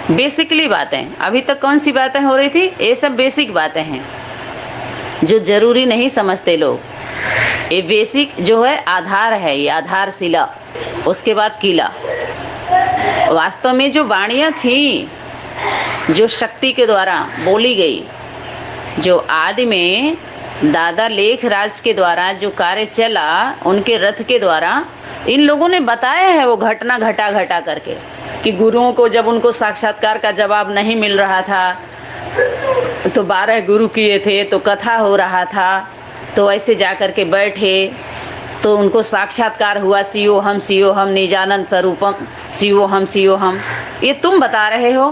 Basically बातें। अभी तक कौन सी बातें हो रही थी? ये सब बेसिक बातें हैं जो जरूरी नहीं समझते लोग। ये बेसिक जो है आधार है, ये आधारशिला, उसके बाद किला। वास्तव में जो वाणियाँ थी, जो शक्ति के द्वारा बोली गई, जो आदि में दादा लेखराज के द्वारा जो कार्य चला, उनके रथ के द्वारा इन लोगों ने बताया है वो घटना घटा घटा करके, कि गुरुओं को जब उनको साक्षात्कार का जवाब नहीं मिल रहा था तो 12 गुरु किए थे, तो कथा हो रहा था, तो ऐसे जा कर के बैठे तो उनको साक्षात्कार हुआ, शिवो हम निजानंद स्वरूपम, शिवो हम। ये तुम बता रहे हो,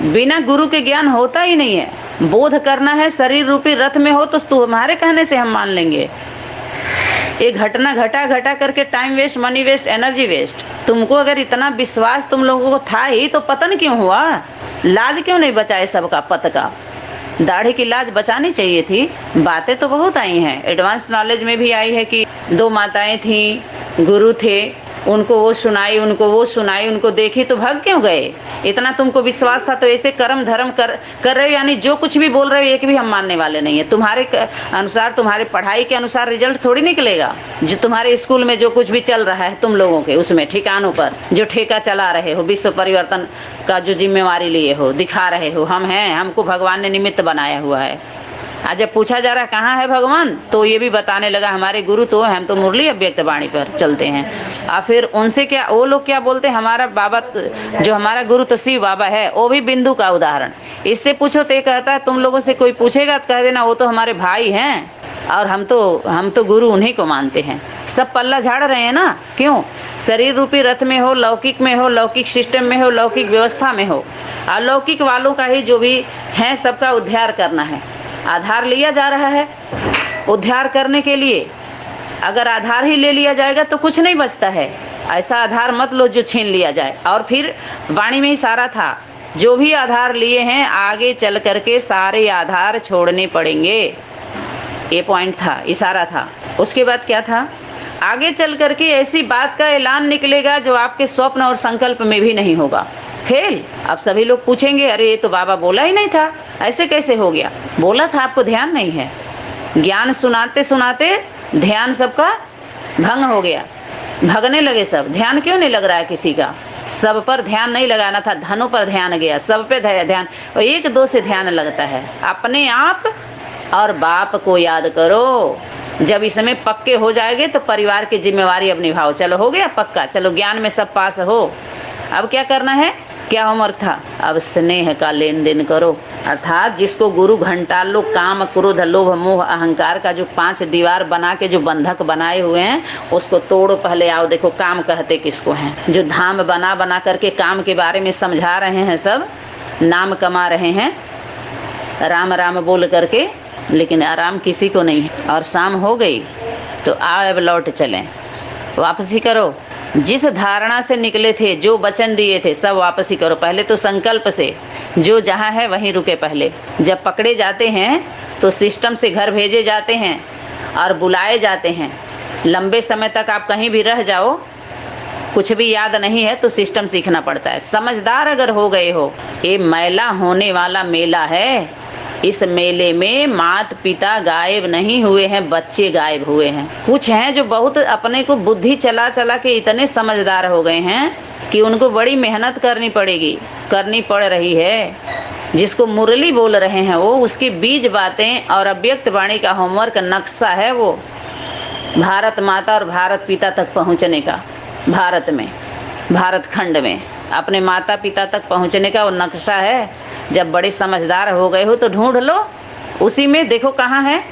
बिना गुरु के ज्ञान होता ही नहीं है। बोध करना है, शरीर रूपी रथ में हो तो तुम्हारे कहने से हम मान लेंगे। एक घटना घटा घटा करके time waste, money waste, energy waste. तुमको अगर इतना विश्वास तुम लोगों को था ही तो पतन क्यों हुआ? लाज क्यों नहीं बचाए सबका पत का? दाढ़ी की लाज बचानी चाहिए थी। बातें तो बहुत आई हैं, एडवांस नॉलेज में भी आई है कि 2 माताएं थी, गुरु थे, उनको वो सुनाई, उनको देखी तो भाग क्यों गए? इतना तुमको विश्वास था तो ऐसे कर्म धर्म कर रहे हो, यानी जो कुछ भी बोल रहे हो एक भी हम मानने वाले नहीं है। तुम्हारे अनुसार, तुम्हारे पढ़ाई के अनुसार रिजल्ट थोड़ी निकलेगा। जो तुम्हारे स्कूल में जो कुछ भी चल रहा है तुम लोगों के, उसमें ठिकानों पर जो ठेका चला रहे हो, विश्व परिवर्तन का जो जिम्मेवारी लिए हो, दिखा रहे हो हम हैं, हमको भगवान ने निमित्त बनाया हुआ है। आज जब पूछा जा रहा कहाँ है भगवान, तो ये भी बताने लगा हमारे गुरु तो हम तो मुरली अव्यक्त वाणी पर चलते हैं। और फिर उनसे क्या, वो लोग क्या बोलते हैं, हमारा बाबा जो हमारा गुरु तो शिव बाबा है, वो भी बिंदु का उदाहरण। इससे पूछो तो ये कहता है तुम लोगों से कोई पूछेगा तो कह देना वो तो हमारे भाई हैं और हम तो गुरु उन्हीं को मानते हैं। सब पल्ला झाड़ रहे हैं ना, क्यों? शरीर रूपी रथ में हो, लौकिक में हो, लौकिक सिस्टम में हो, लौकिक व्यवस्था में हो, अलौकिक वालों का ही जो भी है सबका उद्धार करना है। आधार लिया जा रहा है उद्धार करने के लिए। अगर आधार ही ले लिया जाएगा तो कुछ नहीं बचता है। ऐसा आधार मत लो जो छीन लिया जाए। और फिर वाणी में ही सारा था, जो भी आधार लिए हैं आगे चल करके सारे आधार छोड़ने पड़ेंगे। ये पॉइंट था, इशारा था। उसके बाद क्या था, आगे चल करके ऐसी बात का ऐलान निकलेगा जो आपके स्वप्न और संकल्प में भी नहीं होगा। फेल। अब सभी लोग पूछेंगे अरे ये तो बाबा बोला ही नहीं था, ऐसे कैसे हो गया? बोला था, आपको ध्यान नहीं है। ज्ञान सुनाते सुनाते ध्यान सबका भंग हो गया, भगने लगे सब। ध्यान क्यों नहीं लग रहा है किसी का? सब पर ध्यान नहीं लगाना था, धनों पर ध्यान गया, सब पे ध्यान। और 1-2 से ध्यान लगता है। अपने आप और बाप को याद करो। जब इसमें पक्के हो जाएंगे तो परिवार की जिम्मेवारी अब निभाओ। चलो हो गया पक्का, चलो ज्ञान में सब पास हो। अब क्या करना है? क्या होमवर्क था? अब स्नेह का लेन देन करो। अर्थात जिसको गुरु घंटालो काम क्रोध लोभ मोह अहंकार का जो 5 दीवार बना के जो बंधक बनाए हुए हैं उसको तोड़ो। पहले आओ देखो काम कहते किसको हैं। जो धाम बना बना करके काम के बारे में समझा रहे हैं, सब नाम कमा रहे हैं राम राम बोल करके, लेकिन आराम किसी को नहीं है। और शाम हो गई तो आओ अब लौट चलें, वापस ही करो। जिस धारणा से निकले थे, जो वचन दिए थे, सब वापस ही करो। पहले तो संकल्प से, जो जहाँ है वहीं रुके। पहले जब पकड़े जाते हैं तो सिस्टम से घर भेजे जाते हैं और बुलाए जाते हैं। लंबे समय तक आप कहीं भी रह जाओ, कुछ भी याद नहीं है तो सिस्टम सीखना पड़ता है। समझदार अगर हो गए हो, ये मैला होने वाला मेला है। इस मेले में माता पिता गायब नहीं हुए हैं, बच्चे गायब हुए हैं। कुछ हैं जो बहुत अपने को बुद्धि चला चला के इतने समझदार हो गए हैं कि उनको बड़ी मेहनत करनी पड़ रही है। जिसको मुरली बोल रहे हैं वो, उसकी बीज बातें और अव्यक्त वाणी का होमवर्क नक्शा है वो भारत माता और भारत पिता तक पहुँचने का। भारत में, भारत खंड में अपने माता पिता तक पहुँचने का वो नक्शा है। जब बड़े समझदार हो गए हो तो ढूंढ लो, उसी में देखो कहाँ है।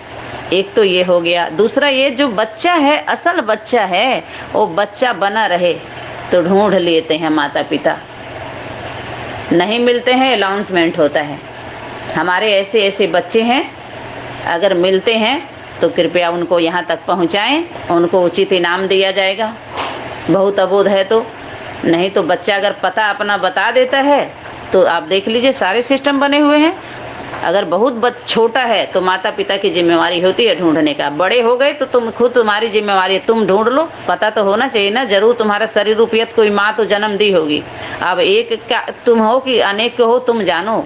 एक तो ये हो गया। दूसरा, ये जो बच्चा है, असल बच्चा है, वो बच्चा बना रहे तो ढूंढ लेते हैं माता पिता। नहीं मिलते हैं, अनाउंसमेंट होता है। हमारे ऐसे ऐसे बच्चे हैं, अगर मिलते हैं तो कृपया उनको यहाँ तक पहुँचाएँ, उनको उचित इनाम दिया जाएगा। बहुत अबोध है तो, नहीं तो बच्चा अगर पता अपना बता देता है तो आप देख लीजिए सारे सिस्टम बने हुए हैं। अगर बहुत छोटा है तो माता पिता की जिम्मेवारी होती है ढूंढने का। बड़े हो गए तो तुम खुद, तुम्हारी जिम्मेवारी है, तुम ढूंढ लो। पता तो होना चाहिए ना, जरूर तुम्हारा शरीर रूपियत कोई माँ तो जन्म दी होगी। अब एक का तुम हो कि अनेक हो तुम जानो,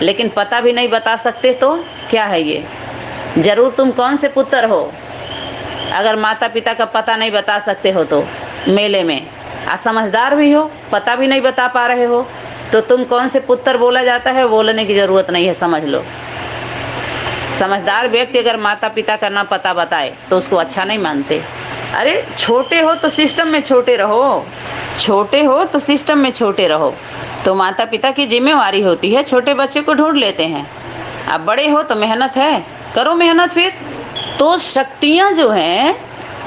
लेकिन पता भी नहीं बता सकते तो क्या है ये? जरूर तुम कौन से पुत्र हो अगर माता पिता का पता नहीं बता सकते हो तो? मेले में असमझदार भी हो, पता भी नहीं बता पा रहे हो, तो तुम कौन से पुत्र बोला जाता है? बोलने की जरूरत नहीं है, समझ लो। समझदार व्यक्ति अगर माता पिता का ना पता बताए तो उसको अच्छा नहीं मानते। अरे छोटे हो तो सिस्टम में छोटे रहो, छोटे हो तो सिस्टम में छोटे रहो। तो माता पिता की जिम्मेवारी होती है, छोटे बच्चे को ढूंढ लेते हैं। अब बड़े हो तो मेहनत है, करो मेहनत फिर। तो शक्तियाँ जो हैं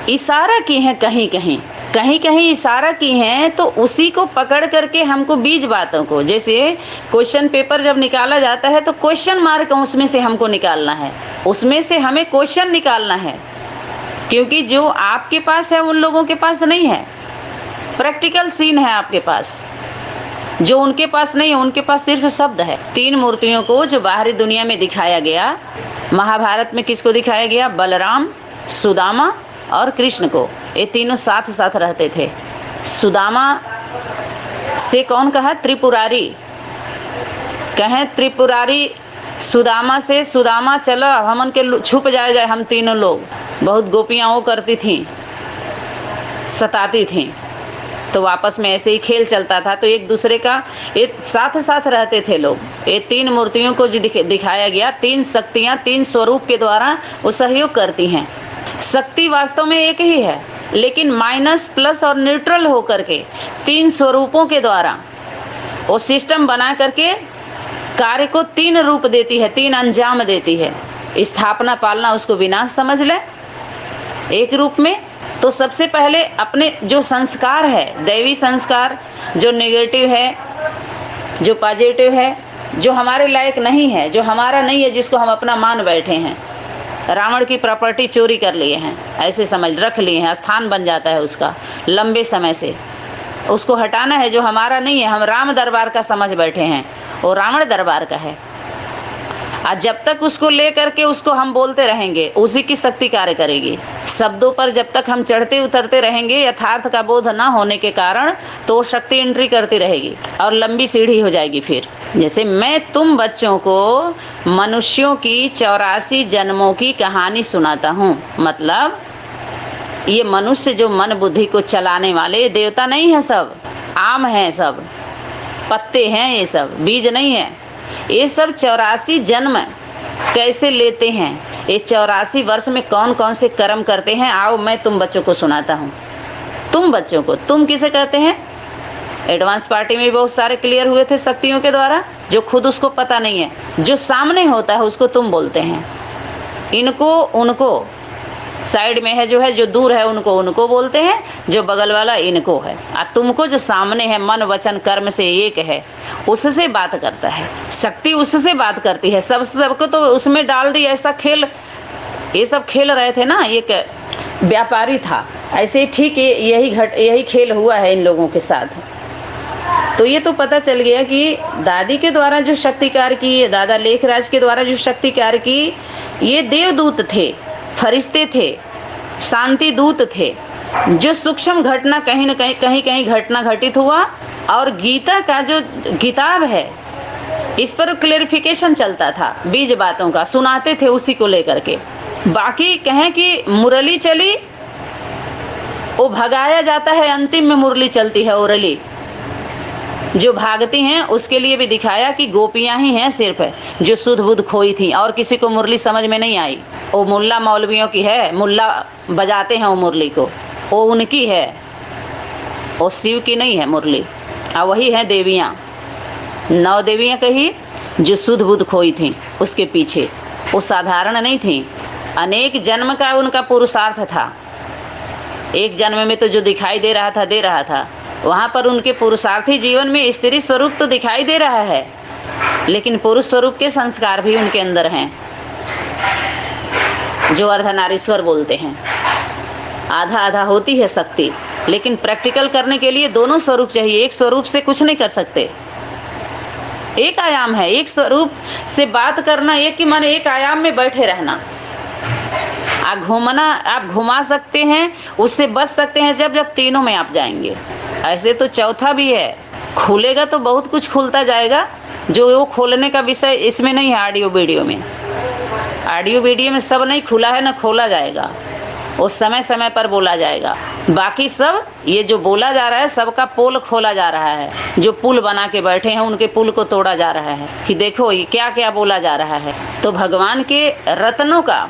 इशारा की हैं, कहीं कहीं कहीं कहीं इशारा की हैं, तो उसी को पकड़ करके हमको बीज बातों को, जैसे क्वेश्चन पेपर जब निकाला जाता है तो क्वेश्चन मार्क उसमें से हमको निकालना है, उसमें से हमें क्वेश्चन निकालना है, क्योंकि जो आपके पास है उन लोगों के पास नहीं है। प्रैक्टिकल सीन है आपके पास, जो उनके पास नहीं है, उनके पास सिर्फ शब्द है। 3 मूर्तियों को जो बाहरी दुनिया में दिखाया गया, महाभारत में किसको दिखाया गया? बलराम, सुदामा और कृष्ण को। ये तीनों साथ साथ रहते थे। सुदामा से कौन कहा? त्रिपुरारी। कहें त्रिपुरारी सुदामा से, सुदामा चलो हम उनके छुप जाए हम तीनों लोग। बहुत गोपियाँ वो करती थीं, सताती थीं, तो आपस में ऐसे ही खेल चलता था। तो एक दूसरे का एक साथ साथ रहते थे लोग। ये 3 मूर्तियों को जो दिखाया गया, 3 शक्तियाँ 3 स्वरूप के द्वारा वो सहयोग करती हैं। शक्ति वास्तव में एक ही है, लेकिन माइनस, प्लस और न्यूट्रल होकर के 3 स्वरूपों के द्वारा वो सिस्टम बना करके कार्य को 3 रूप देती है, 3 अंजाम देती है। स्थापना, पालना, उसको विनाश समझ ले एक रूप में। तो सबसे पहले अपने जो संस्कार है, दैवी संस्कार, जो नेगेटिव है, जो पॉजिटिव है, जो हमारे लायक नहीं है, जो हमारा नहीं है, जिसको हम अपना मान बैठे हैं, रावण की प्रॉपर्टी चोरी कर लिए हैं, ऐसे समझ रख लिए हैं, स्थान बन जाता है उसका लंबे समय से। उसको हटाना है, जो हमारा नहीं है। हम राम दरबार का समझ बैठे हैं, वो रावण दरबार का है। और जब तक उसको ले करके उसको हम बोलते रहेंगे, उसी की शक्ति कार्य करेगी। शब्दों पर जब तक हम चढ़ते उतरते रहेंगे, यथार्थ का बोध ना होने के कारण, तो वो शक्ति एंट्री करती रहेगी और लंबी सीढ़ी हो जाएगी। फिर जैसे मैं तुम बच्चों को मनुष्यों की 84 जन्मों की कहानी सुनाता हूँ, मतलब ये मनुष्य जो मन बुद्धि को चलाने वाले, देवता नहीं है, सब आम हैं, सब पत्ते हैं, ये सब बीज नहीं है। ये सब 84 जन्म कैसे लेते हैं, ये 84 वर्ष में कौन कौन से कर्म करते हैं, आओ मैं तुम बच्चों को सुनाता हूँ। तुम बच्चों को, तुम किसे कहते हैं? एडवांस पार्टी में बहुत सारे क्लियर हुए थे शक्तियों के द्वारा, जो खुद उसको पता नहीं है। जो सामने होता है उसको तुम बोलते हैं। इनको, उनको, साइड में है जो दूर है उनको बोलते हैं, जो बगल वाला इनको है। और तुमको जो सामने है, मन वचन कर्म से एक है, उससे बात करता है। शक्ति उससे बात करती है। सबको तो उसमें डाल दी। ऐसा खेल, ये सब खेल रहे थे ना, एक व्यापारी था, ऐसे ठीक यही खेल हुआ है इन लोगों के साथ। तो ये तो पता चल गया कि दादी के द्वारा जो शक्ति कार्य की, दादा लेखराज के द्वारा जो शक्ति कार्य की, ये देवदूत थे, फरिश्ते थे, शांति दूत थे। जो सूक्ष्म घटना कहीं न कहीं घटना घटित हुआ, और गीता का जो किताब है, इस पर क्लेरिफिकेशन चलता था, बीज बातों का सुनाते थे उसी को लेकर के। बाकी कहें कि मुरली चली, वो भगाया जाता है, अंतिम में मुरली चलती है ओरली। जो भागती हैं उसके लिए भी दिखाया कि गोपियां ही हैं सिर्फ जो सुध बुध खोई थी, और किसी को मुरली समझ में नहीं आई। वो मुल्ला मौलवियों की है, मुल्ला बजाते हैं वो मुरली को, वो उनकी है, वो शिव की नहीं है मुरली। और वही है देवियाँ, 9 देवियाँ कही, जो सुध बुध खोई थी उसके पीछे। वो साधारण नहीं थी, अनेक जन्म का उनका पुरुषार्थ था। एक जन्म में तो जो दिखाई दे रहा था, वहाँ पर उनके पुरुषार्थी जीवन में स्त्री स्वरूप तो दिखाई दे रहा है, लेकिन पुरुष स्वरूप के संस्कार भी उनके अंदर हैं, जो अर्धनारीश्वर बोलते हैं। आधा आधा होती है शक्ति, लेकिन प्रैक्टिकल करने के लिए दोनों स्वरूप चाहिए। एक स्वरूप से कुछ नहीं कर सकते। एक आयाम है, एक स्वरूप से बात करना, एक ही माने एक आयाम में बैठे रहना। आप घुमा सकते हैं, उससे बच सकते हैं जब तीनों में आप जाएंगे। ऐसे तो चौथा भी है, खुलेगा तो बहुत कुछ खुलता जाएगा, जो वो खोलने का विषय इसमें नहीं है। ऑडियो वीडियो में सब नहीं खुला है, ना खोला जाएगा, वो समय समय पर बोला जाएगा। बाकी सब ये जो बोला जा रहा है, सबका पोल खोला जा रहा है। जो पुल बना के बैठे हैं उनके पुल को तोड़ा जा रहा है कि देखो ये क्या क्या बोला जा रहा है। तो भगवान के रत्नों का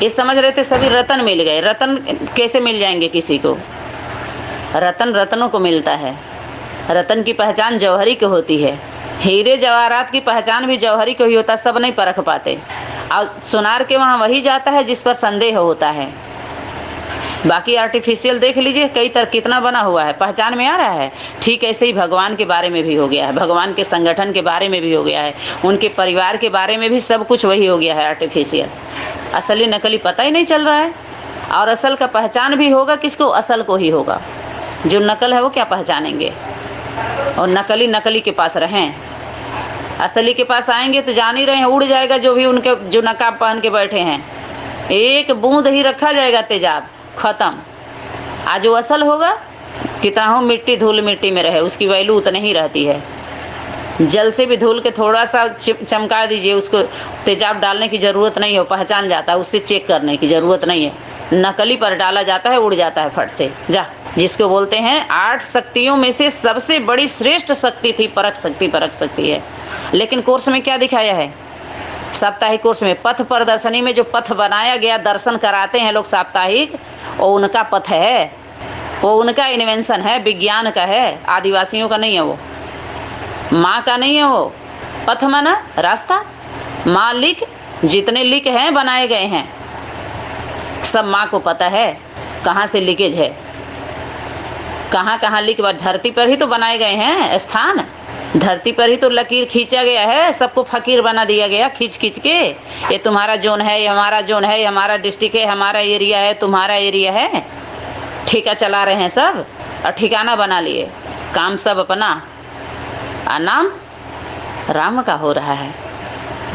ये समझ रहे थे, सभी रतन मिल गए। रतन कैसे मिल जाएंगे किसी को? रतन रत्नों को मिलता है। रतन की पहचान जौहरी को होती है। हीरे जवाहरात की पहचान भी जौहरी को ही होता, सब नहीं परख पाते। और सुनार के वहाँ वही जाता है जिस पर संदेह होता है। बाकी आर्टिफिशियल देख लीजिए, कई तरह कितना बना हुआ है, पहचान में आ रहा है। ठीक ऐसे ही भगवान के बारे में भी हो गया है, भगवान के संगठन के बारे में भी हो गया है, उनके परिवार के बारे में भी सब कुछ वही हो गया है आर्टिफिशियल। असली नकली पता ही नहीं चल रहा है। और असल का पहचान भी होगा किसको? असल को ही होगा। जो नकल है वो क्या पहचानेंगे? और नकली नकली के पास रहें, असली के पास आएंगे तो जान ही रहे हैं, उड़ जाएगा जो भी उनके जो नकाब पहन के बैठे हैं। एक बूंद ही रखा जाएगा तेजाब, ख़त्म। आज जो असल होगा, कितना हो मिट्टी धूल मिट्टी में रहे, उसकी वैल्यू उतनी ही रहती है। जल से भी धूल के थोड़ा सा चमका दीजिए, उसको तेजाब डालने की ज़रूरत नहीं है, पहचान जाता है, उससे चेक करने की ज़रूरत नहीं है। नकली पर डाला जाता है, उड़ जाता है फट से। जिसको बोलते हैं 8 शक्तियों में से सबसे बड़ी श्रेष्ठ शक्ति थी परख शक्ति है। लेकिन कोर्स में क्या दिखाया है? साप्ताहिक कोर्स में पथ प्रदर्शनी में जो पथ बनाया गया, दर्शन कराते हैं लोग साप्ताहिक, वो उनका पथ है, वो उनका इन्वेंशन है, विज्ञान का है, आदिवासियों का नहीं है, वो माँ का नहीं है। वो पथ माना रास्ता, माँ लिख, जितने लिख हैं बनाए गए हैं, सब माँ को पता है कहाँ से लीकेज है, कहाँ कहाँ लिख। धरती पर ही तो बनाए गए हैं स्थान, धरती पर ही तो लकीर खींचा गया है, सबको फकीर बना दिया गया खींच के। ये तुम्हारा जोन है, ये हमारा जोन है, ये हमारा डिस्ट्रिक्ट है, हमारा एरिया है, तुम्हारा एरिया है। ठेका चला रहे हैं सब और ठिकाना बना लिए, काम सब अपना, और नाम राम का हो रहा है,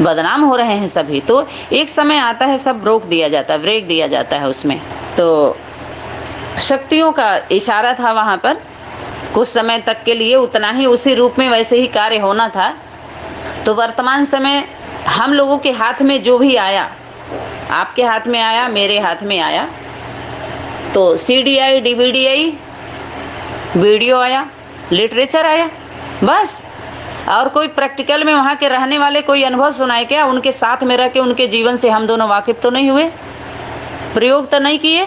बदनाम हो रहे हैं सभी। तो एक समय आता है सब रोक दिया जाता है, ब्रेक दिया जाता है उसमें। तो शक्तियों का इशारा था वहाँ पर, कुछ समय तक के लिए उतना ही उसी रूप में वैसे ही कार्य होना था। तो वर्तमान समय हम लोगों के हाथ में जो भी आया, आपके हाथ में आया, मेरे हाथ में आया, तो CD आई, DVD आई, वीडियो आया, लिटरेचर आया, बस। और कोई प्रैक्टिकल में वहाँ के रहने वाले कोई अनुभव सुनाए क्या? उनके साथ में रह के उनके जीवन से हम दोनों वाकिफ तो नहीं हुए, प्रयोग तो नहीं किए।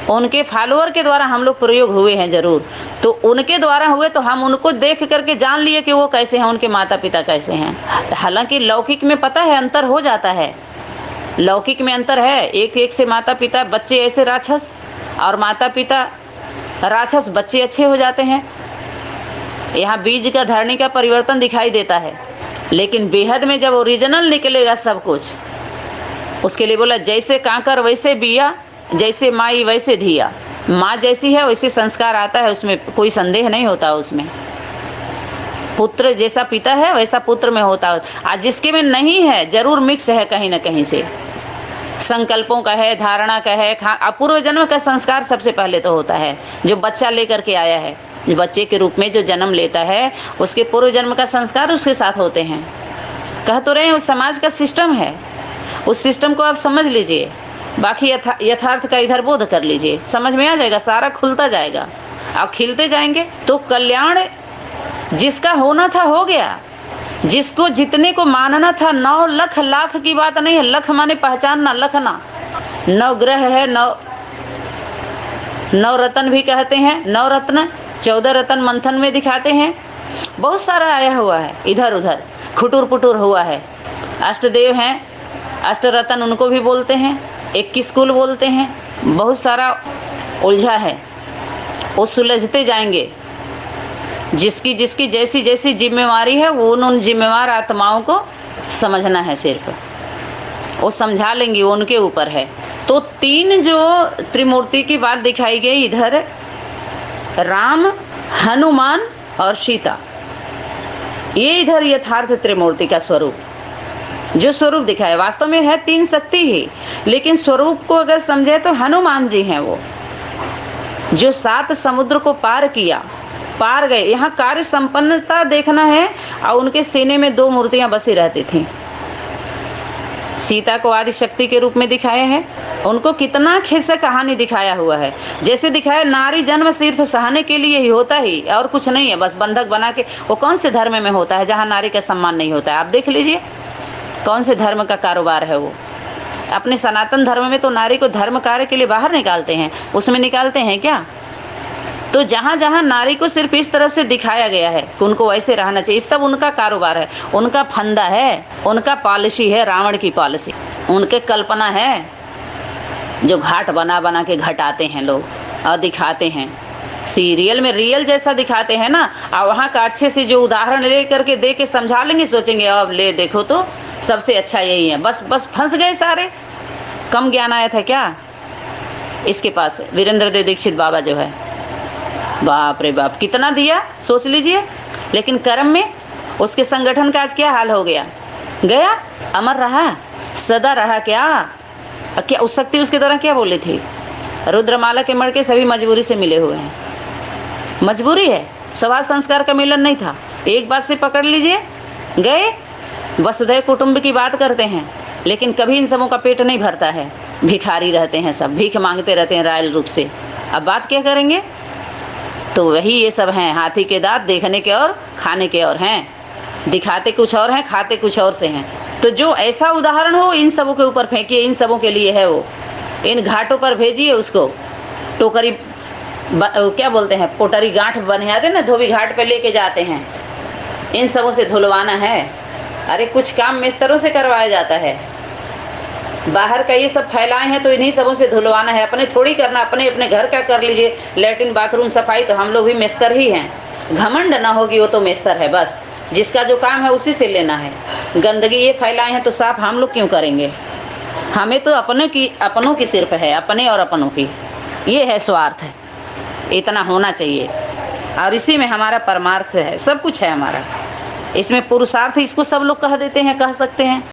उनके फॉलोअर के द्वारा हम लोग प्रयोग हुए हैं ज़रूर, तो उनके द्वारा हुए तो हम उनको देख करके जान लिए कि वो कैसे हैं, उनके माता पिता कैसे हैं। हालांकि लौकिक में पता है अंतर हो जाता है, लौकिक में अंतर है। एक से माता पिता बच्चे ऐसे राक्षस, और माता पिता राक्षस बच्चे अच्छे हो जाते हैं। यहाँ बीज का धरनी का परिवर्तन दिखाई देता है, लेकिन बेहद में जब ओरिजिनल निकलेगा सब कुछ, उसके लिए बोला जैसे कांकर वैसे बिया, जैसे माई वैसे धिया। माँ जैसी है वैसे संस्कार आता है, उसमें कोई संदेह नहीं होता। उसमें पुत्र जैसा पिता है वैसा पुत्र में होता है। आज जिसके में नहीं है जरूर मिक्स है कहीं ना कहीं से, संकल्पों का है, धारणा का है, अपूर्व जन्म का संस्कार सबसे पहले तो होता है। जो बच्चा लेकर के आया है, जो बच्चे के रूप में जो जन्म लेता है, उसके पूर्व जन्म का संस्कार उसके साथ होते हैं। कह तो रहे हैं उस समाज का सिस्टम है, उस सिस्टम को आप समझ लीजिए, बाकी यथार्थ का इधर बोध कर लीजिए, समझ में आ जाएगा, सारा खुलता जाएगा। आप खिलते जाएंगे तो कल्याण जिसका होना था हो गया। जिसको जितने को मानना था, 9 लाख लाख की बात नहीं है, लख माने पहचानना, लखना। 9 ग्रह है, 9 रत्न भी कहते हैं, 9 रत्न, 14 रत्न मंथन में दिखाते हैं। बहुत सारा आया हुआ है, इधर उधर खुटुर पुटुर हुआ है। अष्टदेव हैं, अष्ट रत्न उनको भी बोलते हैं, 21 कुल बोलते हैं। बहुत सारा उलझा है, वो सुलझते जाएंगे। जिसकी जिसकी जैसी जैसी जिम्मेवारी है वो उन जिम्मेवार आत्माओं को समझना है, सिर्फ वो समझा लेंगी, वो उनके ऊपर है। तो 3 जो त्रिमूर्ति की बात दिखाई गई इधर, राम, हनुमान और सीता, ये इधर यथार्थ त्रिमूर्ति का स्वरूप, जो स्वरूप दिखाया वास्तव में है तीन शक्ति ही, लेकिन स्वरूप को अगर समझे तो हनुमान जी हैं वो, जो 7 समुद्र को पार किया, पार गए। यहाँ कार्य संपन्नता देखना है। और उनके सीने में 2 मूर्तियां बसी रहती थीं। सीता को आदि शक्ति के रूप में दिखाया है। उनको कितना खिस्सा कहानी दिखाया हुआ है। जैसे दिखाया नारी जन्म सिर्फ सहने के लिए ही होता ही और कुछ नहीं है, बस बंधक बना के। वो कौन से धर्म में होता है जहाँ नारी का सम्मान नहीं होता है? आप देख लीजिए कौन से धर्म का कारोबार है वो। अपने सनातन धर्म में तो नारी को धर्म कार्य के लिए बाहर निकालते हैं, उसमें निकालते हैं क्या? तो जहाँ जहाँ नारी को सिर्फ इस तरह से दिखाया गया है कि उनको वैसे रहना चाहिए, सब उनका कारोबार है, उनका फंदा है, उनका पॉलिसी है, रावण की पॉलिसी, उनके कल्पना है, जो घाट बना बना के घटाते हैं लोग और दिखाते हैं। सीरियल में रियल जैसा दिखाते हैं ना, और वहाँ का अच्छे से जो उदाहरण ले करके दे के समझा लेंगे, सोचेंगे अब ले देखो तो सबसे अच्छा यही है। बस फंस गए सारे। कम ज्ञान आया था क्या इसके पास? वीरेंद्र देव दीक्षित बाबा जो है, बाप रे बाप कितना दिया सोच लीजिए। लेकिन कर्म में उसके संगठन का आज क्या हाल हो गया? गया, अमर रहा, सदा रहा। क्या उस शक्ति उसके द्वारा क्या बोली थी? रुद्रमाला के मड़के सभी मजबूरी से मिले हुए हैं। मजबूरी है, स्वभाव संस्कार का मिलन नहीं था। एक बात से पकड़ लीजिए, गए। वसुधैव कुटुंब की बात करते हैं, लेकिन कभी इन सबों का पेट नहीं भरता है। भिखारी रहते हैं, सब भीख मांगते रहते हैं रायल रूप से। अब बात क्या करेंगे? तो वही ये सब हैं, हाथी के दांत देखने के और खाने के और हैं, दिखाते कुछ और हैं, खाते कुछ और से हैं। तो जो ऐसा उदाहरण हो इन सबों के ऊपर फेंकिए, इन सबों के लिए है वो। इन घाटों पर भेजिए उसको, टोकरी क्या बोलते हैं, पोटरी गांठ बनाते ना, धोबी घाट पे लेके जाते हैं। इन सबों से धुलवाना है। अरे कुछ काम मिस्त्रों से करवाया जाता है, बाहर का ये सब फैलाए हैं तो इन्हीं सबों से धुलवाना है। अपने थोड़ी करना, अपने अपने घर का कर लीजिए, लैट्रिन बाथरूम सफाई, तो हम लोग भी मिस्तर ही हैं। घमंड ना होगी वो तो मिस्तर है, बस जिसका जो काम है उसी से लेना है। गंदगी ये फैलाए हैं तो साफ हम लोग क्यों करेंगे? हमें तो अपनों की सिर्फ है, अपने और अपनों की। ये है स्वार्थ है, इतना होना चाहिए। और इसी में हमारा परमार्थ है, सब कुछ है हमारा। इसमें पुरुषार्थ इसको सब लोग कह देते हैं, कह सकते हैं।